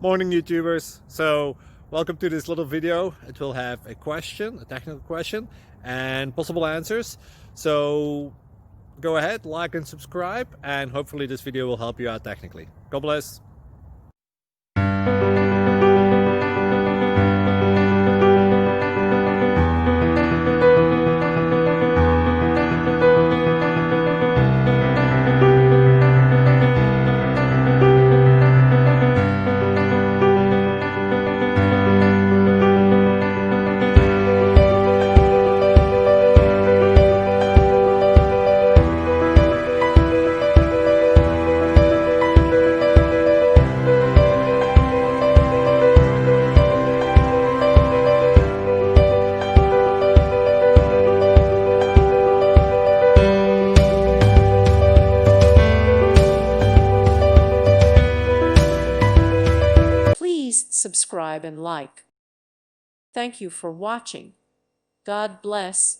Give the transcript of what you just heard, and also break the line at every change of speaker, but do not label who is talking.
Morning YouTubers. So welcome to this little video. It will have a question, a technical question, and possible answers. So go ahead, like and subscribe, and hopefully this video will help you out technically. God bless.
Please subscribe and like. Thank you for watching. God bless.